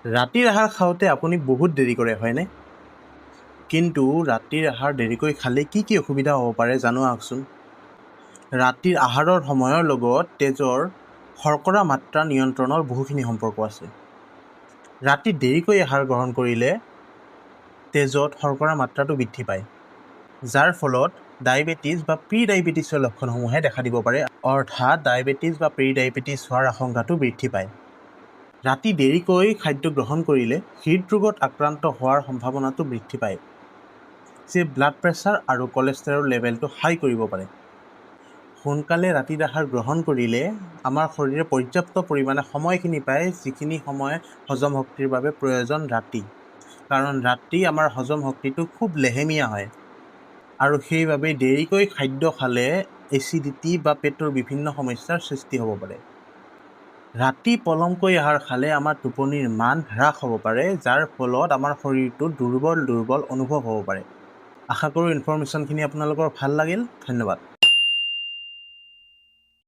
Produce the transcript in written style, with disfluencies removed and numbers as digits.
ৰাতিৰ আহাৰ খাওঁতে আপুনি বহুত দেৰি কৰে হয়নে? কিন্তু ৰাতিৰ আহাৰ দেৰিকৈ খালে কি অসুবিধা হ'ব পাৰে জানো আহকচোন। ৰাতিৰ আহাৰৰ সময়ৰ লগত তেজৰ শৰ্কৰা মাত্ৰা নিয়ন্ত্ৰণৰ বহুখিনি সম্পৰ্ক আছে। ৰাতি দেৰিকৈ আহাৰ গ্ৰহণ কৰিলে তেজত শৰ্কৰা মাত্ৰাটো বৃদ্ধি পায়, যাৰ ফলত ডায়েবেটিছ বা প্ৰি ডায়েবেটিছৰ লক্ষণসমূহে দেখা দিব পাৰে, অৰ্থাৎ ডায়েবেটিছ বা প্ৰি ডায়েবেটিছ হোৱাৰ আশংকাটো বৃদ্ধি পায়। ৰাতি দেৰিকৈ খাদ্য গ্ৰহণ কৰিলে হৃদৰোগত আক্ৰান্ত হোৱাৰ সম্ভাৱনাটো বৃদ্ধি পায়, যি ব্লাড প্ৰেছাৰ আৰু কলেষ্ট্ৰলৰ লেভেলটো হাই কৰিব পাৰে। সোনকালে ৰাতিৰ আহাৰ গ্ৰহণ কৰিলে আমাৰ শৰীৰে পৰ্যাপ্ত পৰিমাণে সময়খিনি পায়, যিখিনি সময় হজম শক্তিৰ বাবে প্ৰয়োজন ৰাতি, কাৰণ ৰাতি আমাৰ হজম শক্তিটো খুব লেহেমীয়া হয় আৰু সেইবাবে দেৰিকৈ খাদ্য খালে এচিডিটি বা পেটৰ বিভিন্ন সমস্যাৰ সৃষ্টি হ'ব পাৰে। ৰাতি পলমকৈ আহাৰ খালে আমাৰ টোপনিৰ মান হ্ৰাস হ'ব পাৰে, যাৰ ফলত আমাৰ শৰীৰটো দুৰ্বল অনুভৱ হ'ব পাৰে। আশা কৰোঁ ইনফৰ্মেশ্যনখিনি আপোনালোকৰ ভাল লাগিল। ধন্যবাদ।